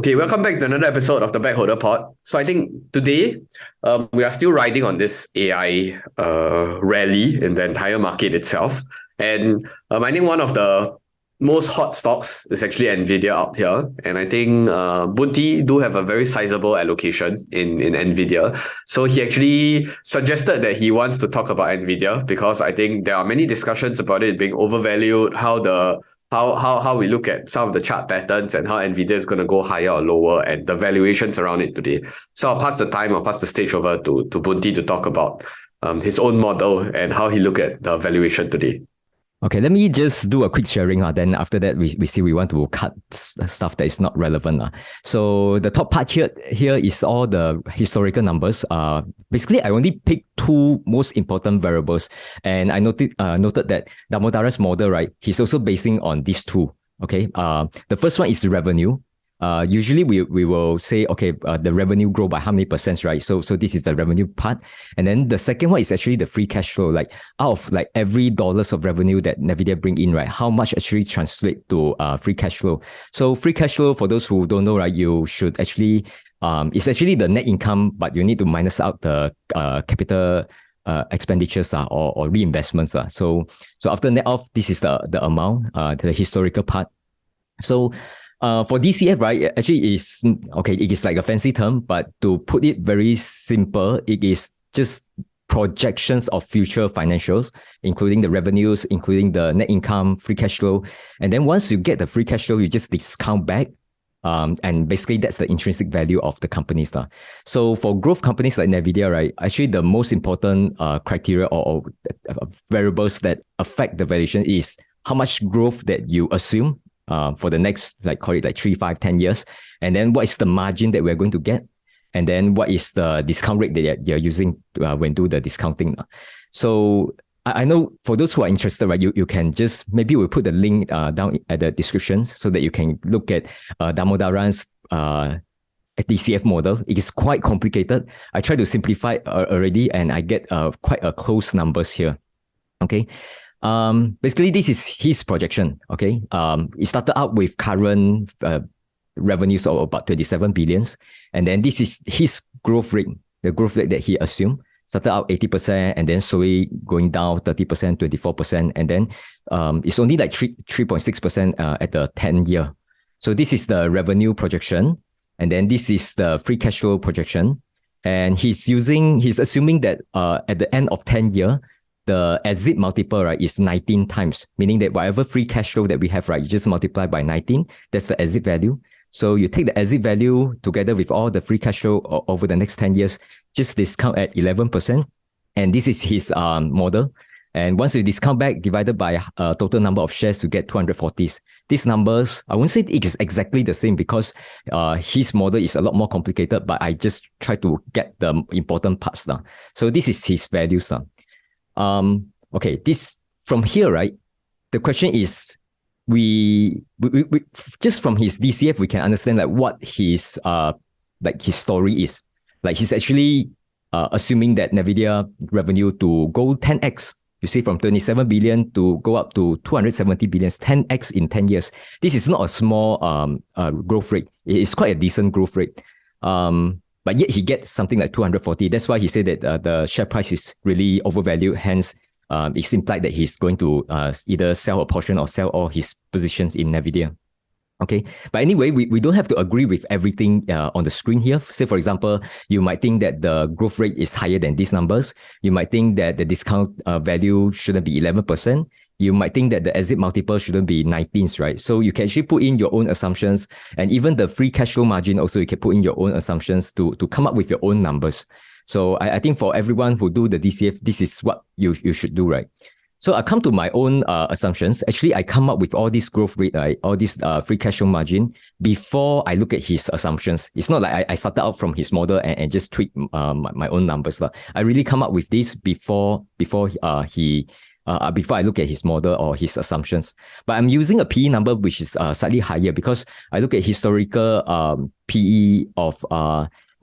Okay, welcome back to another episode of the Backholder Pod. So I think today we are still riding on this AI rally in the entire market itself. And I think one of the most hot stocks is actually Nvidia out here. And I think Boon do have a very sizable allocation in Nvidia. So he actually suggested that he wants to talk about Nvidia because I think there are many discussions about it being overvalued, how we look at some of the chart patterns and how Nvidia is going to go higher or lower and the valuations around it today. So I'll pass the stage over to Bunti to talk about his own model and how he look at the valuation today. Okay, let me just do a quick sharing. Then after that, we want to cut stuff that is not relevant. So the top part here is all the historical numbers. Basically, I only picked two most important variables. And I noted that Damodaran's model, right, he's also basing on these two. Okay, the first one is revenue. Usually we will say, okay, the revenue grow by how many percent, right? So this is the revenue part. And then the second one is actually the free cash flow. Like out of like every dollars of revenue that Nvidia bring in, right, how much actually translate to free cash flow. So free cash flow, for those who don't know, right, you should actually, it's actually the net income, but you need to minus out the capital expenditures or reinvestments. So after net off, this is the amount, the historical part. So for DCF, right, actually is, okay, it is like a fancy term, but to put it very simple, it is just projections of future financials, including the revenues, including the net income, free cash flow. And then once you get the free cash flow, you just discount back. And basically that's the intrinsic value of the companies. So for growth companies like Nvidia, right, actually the most important criteria or variables that affect the valuation is how much growth that you assume for the next, like, call it like 3, 5, 10 years. And then what is the margin that we're going to get? And then what is the discount rate that you're using when do the discounting? So I know for those who are interested, right, you can just, maybe we'll put the link down at the description so that you can look at Damodaran's DCF model. It is quite complicated. I try to simplify already and I get quite a close numbers here. Okay. Basically, this is his projection. Okay, it started out with current revenues of about 27 billions, and then this is his growth rate, the growth rate that he assumed. Started out 80%, and then slowly going down 30%, 24%, and then it's only like 3.6% at the 10-year. So this is the revenue projection, and then this is the free cash flow projection, and he's assuming that at the end of 10-year. The exit multiple, right, is 19 times, meaning that whatever free cash flow that we have, right, you just multiply by 19. That's the exit value. So you take the exit value together with all the free cash flow over the next 10 years, just discount at 11%. And this is his model. And once you discount back, divided by total number of shares, you get 240s. These numbers, I won't say it is exactly the same because his model is a lot more complicated, but I just try to get the important parts now. So this is his values now. Okay, this from here, right? The question is, we just from his DCF, we can understand like what his his story is. Like he's actually assuming that Nvidia revenue to go 10x. You see, from 27 billion to go up to 270 billion, 10x in 10 years. This is not a small growth rate. It is quite a decent growth rate. But yet he gets something like 240. That's why he said that the share price is really overvalued. Hence, it's implied that he's going to either sell a portion or sell all his positions in Nvidia. Okay, but anyway, we don't have to agree with everything on the screen here. Say, for example, you might think that the growth rate is higher than these numbers. You might think that the discount value shouldn't be 11%. You might think that the exit multiple shouldn't be 19s, right? So you can actually put in your own assumptions, and even the free cash flow margin also, you can put in your own assumptions to come up with your own numbers. So I think for everyone who do the DCF, this is what you should do, right? So I come to my own assumptions. Actually, I come up with all this growth rate, right? All this free cash flow margin before I look at his assumptions. It's not like I started out from his model and just tweak my own numbers. I really come up with this before I look at his model or his assumptions. But I'm using a PE number which is slightly higher because I look at historical PE of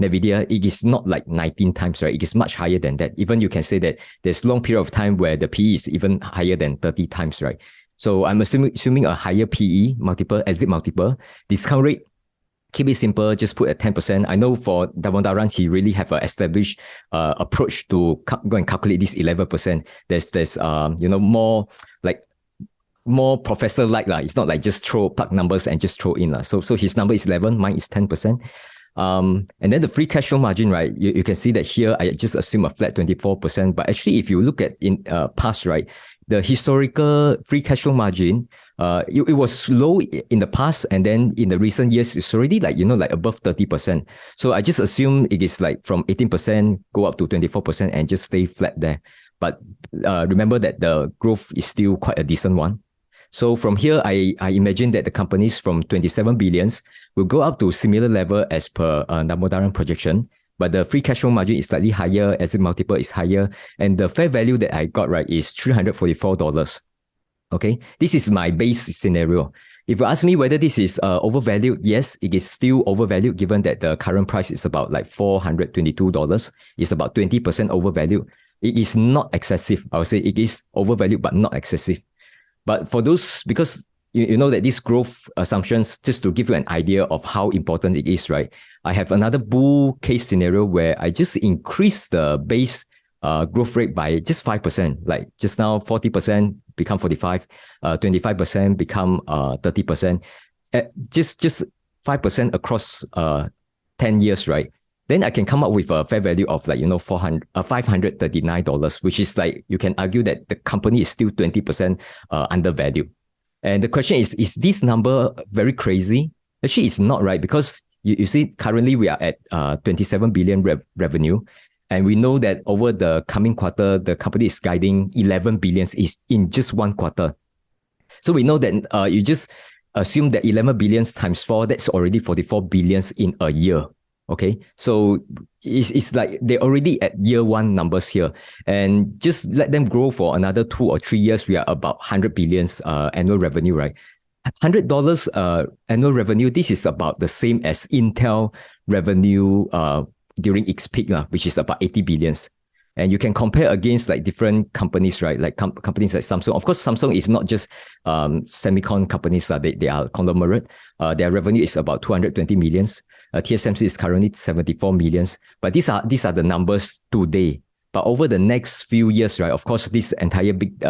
Nvidia. It is not like 19 times, right? It is much higher than that. Even you can say that there's long period of time where the PE is even higher than 30 times, right? So I'm assuming a higher PE multiple, exit multiple, discount rate keep it simple, just put at 10%. I know for Damodaran, he really have an established approach to go and calculate this 11%. There's more professor-like. It's not like just plug numbers and just throw in. So his number is 11, mine is 10%. And then the free cash flow margin, right? You can see that here, I just assume a flat 24%. But actually, if you look at in past, right, the historical free cash flow margin, it was low in the past, and then in the recent years, it's already like above 30%. So I just assume it is like from 18% go up to 24% and just stay flat there. But remember that the growth is still quite a decent one. So from here, I imagine that the companies from 27 billions will go up to similar level as per Damodaran projection, but the free cash flow margin is slightly higher, exit multiple is higher, and the fair value that I got right is $344. Okay, this is my base scenario. If you ask me whether this is overvalued, yes, it is still overvalued given that the current price is about like $422. It's about 20% overvalued. It is not excessive. I would say it is overvalued, but not excessive. But for those, because you know that these growth assumptions, just to give you an idea of how important it is, right? I have another bull case scenario where I just increase the base growth rate by just 5%. Like just now, 40% become 45, 25% become 30%. Just 5% across 10 years, right? Then I can come up with a fair value of $539, which is like, you can argue that the company is still 20% undervalued. And the question is this number very crazy? Actually, it's not, right? Because you see, currently we are at 27 billion revenue. And we know that over the coming quarter, the company is guiding 11 billions is in just one quarter. So we know that you just assume that 11 billions times 4, that's already 44 billions in a year. Okay, so it's like they're already at year one numbers here, and just let them grow for another 2 or 3 years. We are about 100 billions annual revenue, right? $100 annual revenue. This is about the same as Intel revenue during its peak, which is about 80 billions. And you can compare against like different companies, right? Like companies like Samsung. Of course, Samsung is not just semicon companies. They are conglomerate. Their revenue is about 220 millions. TSMC is currently 74 millions. But these are the numbers today. But over the next few years, right? Of course, this entire big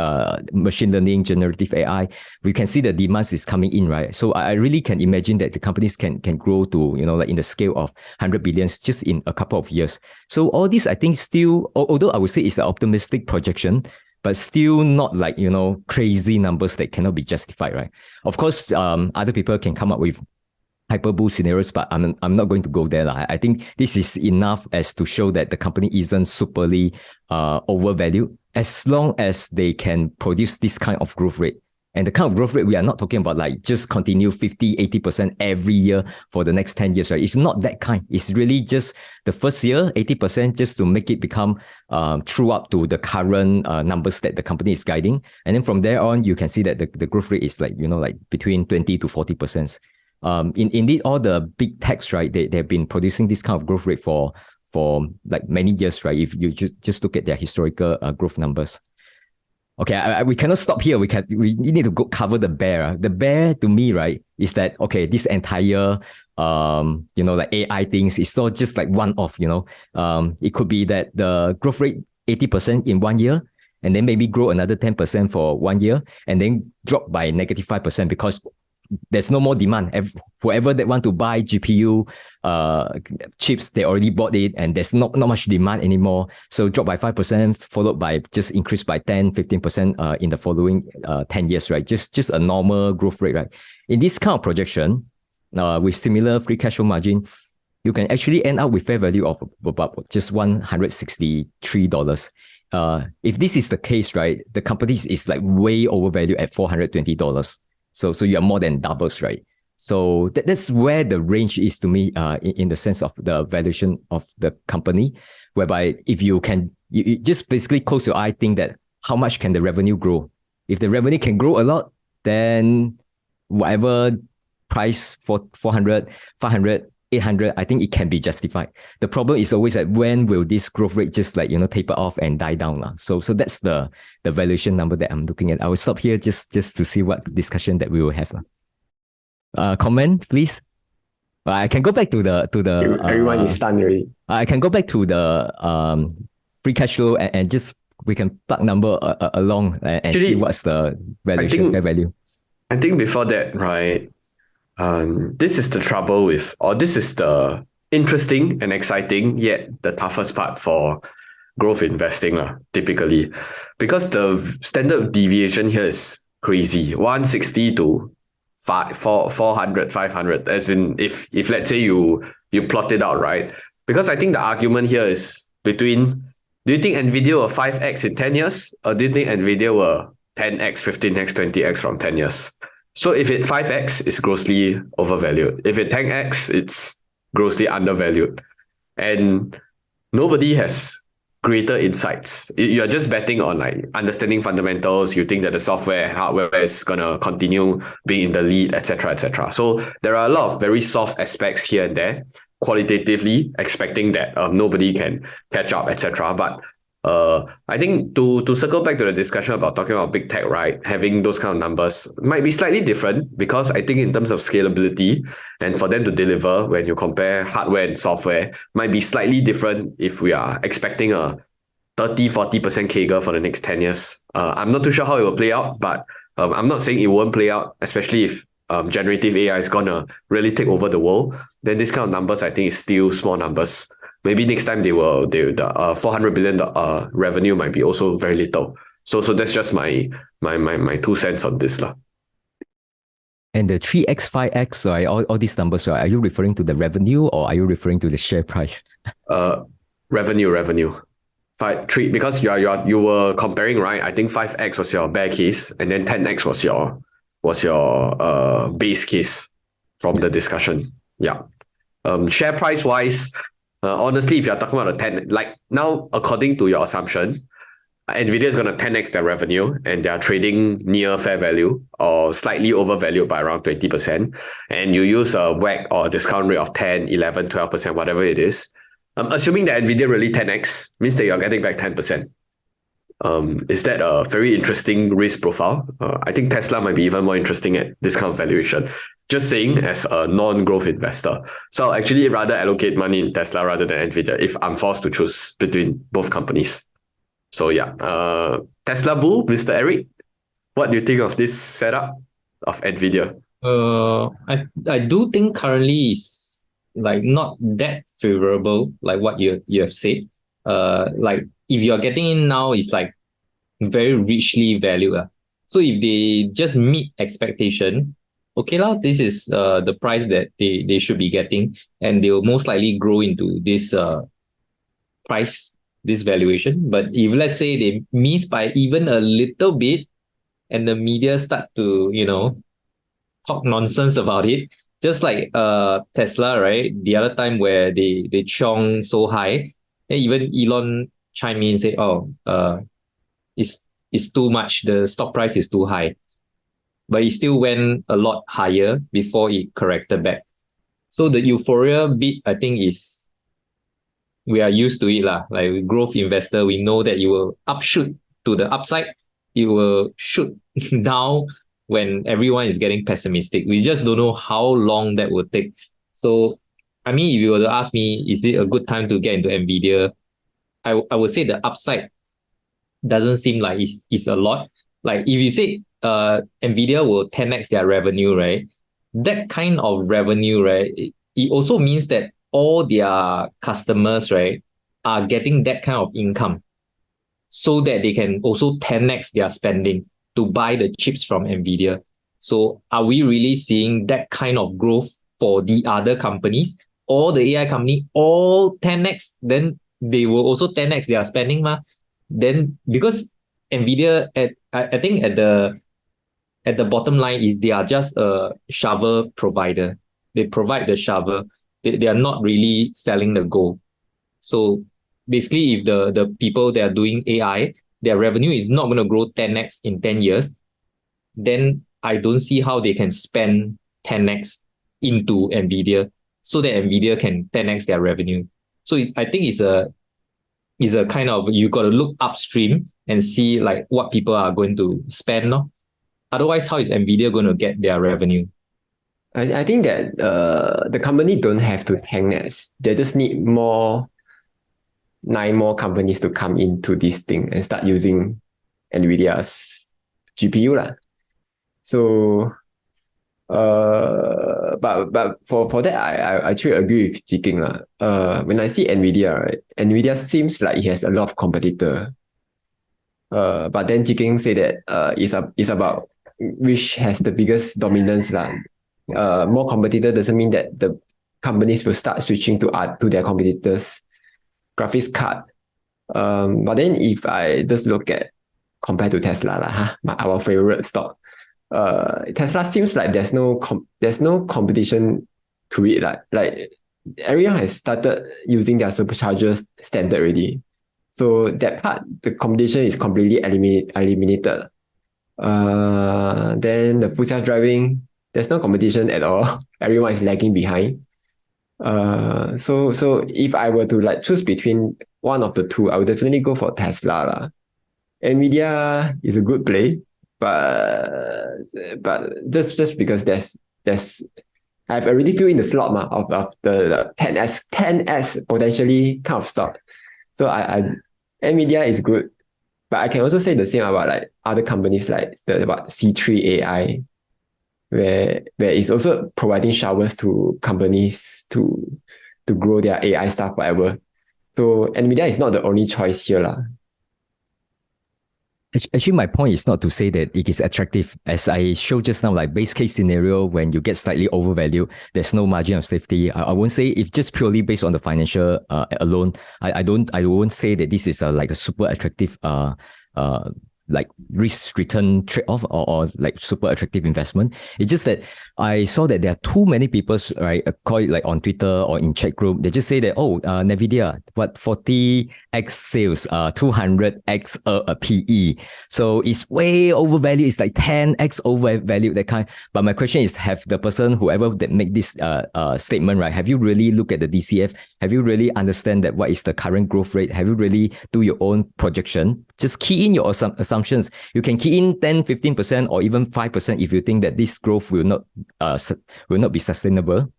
machine learning, generative AI, we can see the demands is coming in, right? So I really can imagine that the companies can grow to, like in the scale of 100 billions just in a couple of years. So all this, I think still, although I would say it's an optimistic projection, but still not like, crazy numbers that cannot be justified, right? Of course, other people can come up with hyperbole scenarios, but I'm not going to go there. I think this is enough as to show that the company isn't superly overvalued, as long as they can produce this kind of growth rate. And the kind of growth rate, we are not talking about like just continue 50, 80% every year for the next 10 years, right? It's not that kind. It's really just the first year, 80%, just to make it become true up to the current numbers that the company is guiding. And then from there on, you can see that the growth rate is like, like between 20 to 40%. Indeed, all the big techs, right? They've been producing this kind of growth rate for like many years, right? If you just look at their historical growth numbers. Okay, we cannot stop here. We need to go cover the bear. The bear to me, right, is that okay? This entire like AI things is not just like one off. It could be that the growth rate 80% in 1 year, and then maybe grow another 10% for 1 year, and then drop by -5% because there's no more demand. Whoever that want to buy GPU chips, they already bought it, and there's not much demand anymore. So drop by 5%, followed by just increase by 10, 15% in the following 10 years, right? Just a normal growth rate, right? In this kind of projection, with similar free cash flow margin, you can actually end up with fair value of about just $163. If this is the case, right, the company is like way overvalued at $420. So you are more than doubles, right? So that's where the range is to me, in the sense of the valuation of the company, whereby if you can, you just basically close your eye, think that how much can the revenue grow? If the revenue can grow a lot, then whatever price for 400, 500, 800, I think it can be justified. The problem is always that when will this growth rate just like, taper off and die down? So that's the valuation number that I'm looking at. I will stop here just to see what discussion that we will have. Comment, please. I can go back to the Everyone is stunned already. I can go back to the free cash flow and just we can plug number along and see what's the valuation, fair value. I think before that, right, this is the trouble with, or this is the interesting and exciting, yet the toughest part for growth investing, typically. Because the standard deviation here is crazy. 160 to 400, 500. As in, if let's say you plot it out, right? Because I think the argument here is between, do you think Nvidia will 5x in 10 years? Or do you think Nvidia will 10x, 15x, 20x from 10 years? So if it 5x, it's grossly overvalued. If it 10x, it's grossly undervalued. And nobody has greater insights. You're just betting on like understanding fundamentals. You think that the software and hardware is gonna continue being in the lead, etc., etc. So there are a lot of very soft aspects here and there, qualitatively expecting that nobody can catch up, etc. But I think to circle back to the discussion about talking about big tech, right? Having those kind of numbers might be slightly different because I think in terms of scalability and for them to deliver when you compare hardware and software might be slightly different if we are expecting a 30-40% CAGR for the next 10 years. I'm not too sure how it will play out, but I'm not saying it won't play out, especially if generative AI is gonna really take over the world. Then this kind of numbers, I think, is still small numbers. Maybe next time the $400 billion revenue might be also very little. So that's just my 2 cents on this lah. And the 3x, 5x, right, all these numbers, right, are you referring to the revenue or are you referring to the share price? Revenue. 3 because you were comparing, right? I think 5x was your bear case, and then 10x was your base case from the discussion. Yeah. Share price wise. Honestly, if you're talking about a 10, like now, according to your assumption, Nvidia is going to 10x their revenue and they are trading near fair value or slightly overvalued by around 20%. And you use a WACC or a discount rate of 10, 11, 12%, whatever it is. Assuming that Nvidia really 10x means that you're getting back 10%. Is that a very interesting risk profile? I think Tesla might be even more interesting at this kind of valuation. Just saying, as a non-growth investor. So I'll actually rather allocate money in Tesla rather than Nvidia if I'm forced to choose between both companies. So yeah, Tesla bull, Mr. Eric, what do you think of this setup of Nvidia? I do think currently is like not that favorable, like what you have said. Like if you're getting in now, it's like very richly valued. So if they just meet expectation, okay lah, this is the price that they should be getting, and they will most likely grow into this price, this valuation. But if let's say they miss by even a little bit, and the media start to talk nonsense about it, just like Tesla, right? The other time where they chong so high, and even Elon chime in and say, it's too much. The stock price is too high. But it still went a lot higher before it corrected back. So the euphoria bit, I think, is we are used to it lah. Like growth investor, we know that you will upshoot to the upside. You will shoot down when everyone is getting pessimistic. We just don't know how long that will take. So, I mean, if you were to ask me, is it a good time to get into Nvidia? I would say the upside doesn't seem like it's a lot. Like if you say Nvidia will 10x their revenue, right? That kind of revenue, right? It also means that all their customers, right, are getting that kind of income so that they can also 10x their spending to buy the chips from Nvidia. So are we really seeing that kind of growth for the other companies? All the AI company, all 10x, then they will also 10x their spending, Then because Nvidia, I think at the bottom line is they are just a shovel provider. They provide the shovel. They are not really selling the gold. So basically, if the people that are doing AI, their revenue is not going to grow 10x in 10 years, then I don't see how they can spend 10x into Nvidia so that Nvidia can 10x their revenue. So I think it's a kind of, you got to look upstream and see like what people are going to spend. Otherwise, how is Nvidia going to get their revenue? I think that the company don't have to hang nets. They just need 9 more companies to come into this thing and start using Nvidia's GPU lah. So but for that I actually agree with Jiking lah. When I see Nvidia, right, Nvidia seems like it has a lot of competitor. But then Jiking say that it's about which has the biggest dominance lah. More competitor doesn't mean that the companies will start switching to their competitors' graphics card. But then if I just look at compared to Tesla lah, our favorite stock, Tesla seems like there's no competition to it. Like everyone has started using their superchargers standard already. So that part, the competition is completely eliminated. Then the full self-driving, there's no competition at all. Everyone is lagging behind. So if I were to like choose between one of the two, I would definitely go for Tesla lah. Nvidia is a good play, but just because there's I've already filled in the slot of the 10S potentially kind of stock. So Nvidia is good, but I can also say the same about like other companies like about C3 AI, where it's also providing showers to companies to grow their AI stuff, whatever. So Nvidia is not the only choice here lah. Actually, my point is not to say that it is attractive. As I showed just now, like base case scenario, when you get slightly overvalued, there's no margin of safety. I won't say if just purely based on the financial alone. I won't say that this is like a super attractive like risk return trade-off or like super attractive investment. It's just that I saw that there are too many people, right, call it like on Twitter or in chat group, they just say that, Nvidia, what 40x sales, 200x PE. So it's way overvalued. It's like 10x overvalued, that kind. But my question is, have the person, whoever that make this statement, right, have you really looked at the DCF? Have you really understand that what is the current growth rate? Have you really do your own projection? Just key in your assumptions. You can key in 10, 15% or even 5% if you think that this growth will not be sustainable.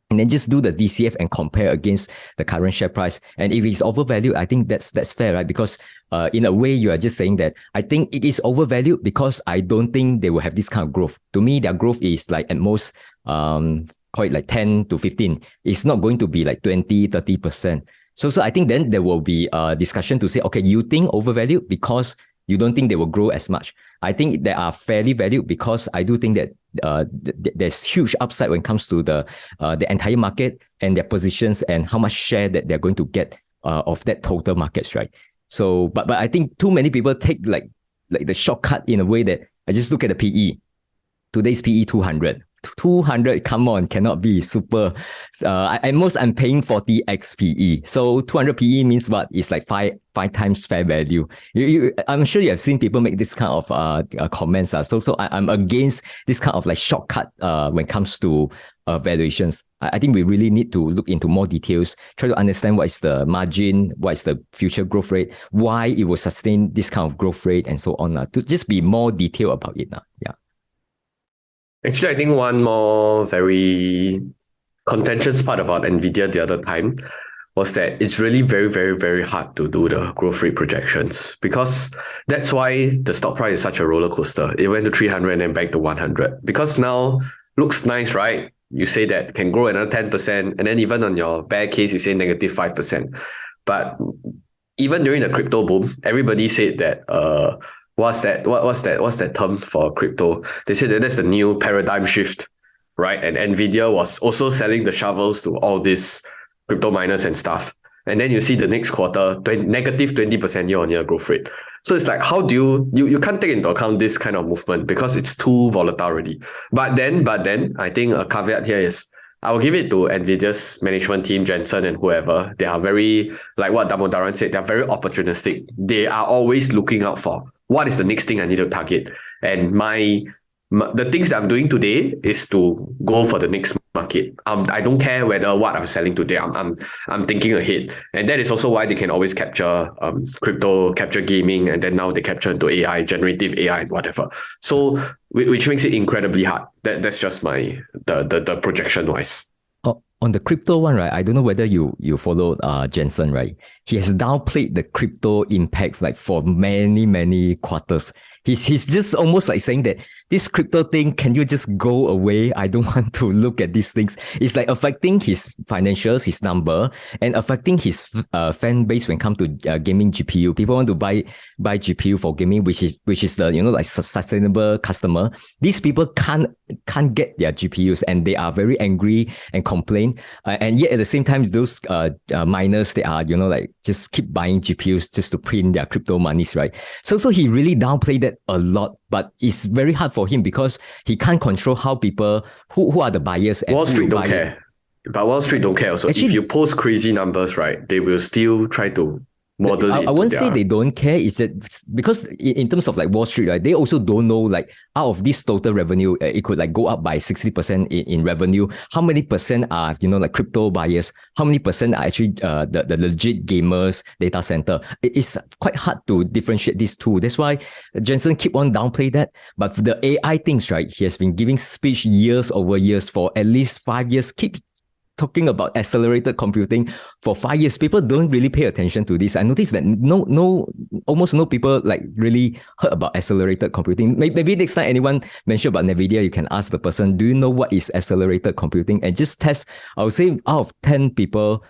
And then just do the DCF and compare against the current share price. And if it's overvalued, I think that's fair, right? Because in a way, you are just saying that I think it is overvalued because I don't think they will have this kind of growth. To me, their growth is like at most call it like 10 to 15. It's not going to be like 20, 30%. So I think then there will be a discussion to say, okay, you think overvalued because you don't think they will grow as much. I think they are fairly valued because I do think that there's huge upside when it comes to the entire market and their positions and how much share that they're going to get of that total markets, right? So, but I think too many people take like the shortcut in a way that I just look at the PE. Today's PE 200. 200, come on, cannot be super. At most, I'm paying 40x PE. So 200 PE means what? It's like five times fair value. I'm sure you have seen people make this kind of comments. So I'm against this kind of like shortcut when it comes to valuations. I think we really need to look into more details, try to understand what is the margin, what is the future growth rate, why it will sustain this kind of growth rate, and so on. To just be more detailed about it. Yeah. Actually, I think one more very contentious part about Nvidia the other time was that it's really very, very, very hard to do the growth rate projections, because that's why the stock price is such a roller coaster. It went to 300 and then back to 100, because now looks nice, right? You say that can grow another 10%, and then even on your bear case, you say negative 5%. But even during the crypto boom, everybody said that what's that term for crypto? They said that that's the new paradigm shift, right? And Nvidia was also selling the shovels to all these crypto miners and stuff. And then you see the next quarter, negative 20% year-on-year growth rate. So it's like, how do you can't take into account this kind of movement because it's too volatile already. But then I think a caveat here is, I will give it to Nvidia's management team, Jensen and whoever. They are very, like what Damodaran said, they're very opportunistic. They are always looking out for what is the next thing I need to target. And the things that I'm doing today is to go for the next market. I don't care whether what I'm selling today. I'm thinking ahead, and that is also why they can always capture crypto, capture gaming, and then now they capture into AI, generative AI, and whatever. So which makes it incredibly hard. That's just my the projection wise. On the crypto one, right? I don't know whether you followed Jensen, right? He has downplayed the crypto impact like for many quarters. He's just almost like saying that this crypto thing, can you just go away? I don't want to look at these things. It's like affecting his financials, his number, and affecting his fan base when it comes to gaming GPU. People want to buy GPU for gaming, which is the like sustainable customer. These people can't get their GPUs, and they are very angry and complain. And yet at the same time, those miners, they are like just keep buying GPUs just to print their crypto monies, right? So he really downplayed that a lot. But it's very hard for him because he can't control how people who are the buyers. And Wall Street don't care. But Wall Street don't care also. Actually, if you post crazy numbers, right, they will still try to model it. I won't say they don't care. It's that because in terms of like Wall Street, right, they also don't know like out of this total revenue, it could like go up by 60% in revenue. How many percent are like crypto buyers? How many percent are actually the legit gamers, data center? It's quite hard to differentiate these two. That's why Jensen keep on downplay that. But for the AI things, right, he has been giving speech years over years for at least 5 years. Keep talking about accelerated computing for 5 years. People don't really pay attention to this. I noticed that almost no people like really heard about accelerated computing. Maybe next time anyone mention about Nvidia, you can ask the person, do you know what is accelerated computing? And just test. I would say out of 10 people,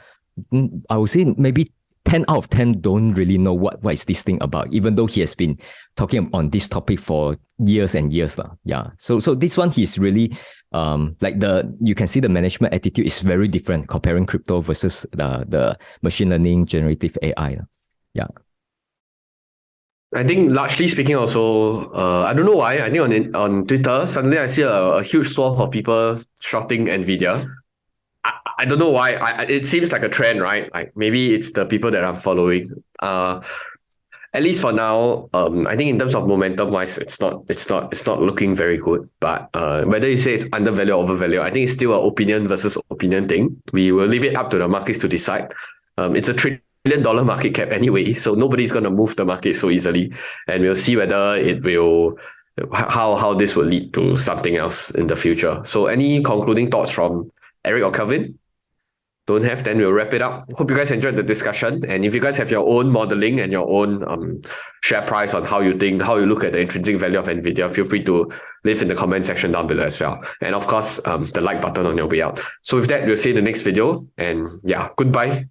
I would say maybe 10 out of 10 don't really know what is this thing about, even though he has been talking on this topic for years and years. Yeah. So this one, he's really like you can see the management attitude is very different comparing crypto versus the machine learning generative AI. Yeah. I think largely speaking also, I don't know why, I think on Twitter, suddenly I see a huge swath of people shouting Nvidia. I don't know why. It seems like a trend, right? Like maybe it's the people that I'm following. At least for now, I think in terms of momentum wise, it's not looking very good. But whether you say it's undervalued or overvalued, I think it's still an opinion versus opinion thing. We will leave it up to the markets to decide. It's a $1 trillion market cap anyway, so nobody's going to move the market so easily, and we'll see whether it will how this will lead to something else in the future. So, any concluding thoughts from Eric or Kelvin? Don't have, then we'll wrap it up. Hope you guys enjoyed the discussion. And if you guys have your own modeling and your own share price on how you look at the intrinsic value of Nvidia, feel free to leave in the comment section down below as well. And of course, the like button on your way out. So with that, we'll see you in the next video. And yeah, goodbye.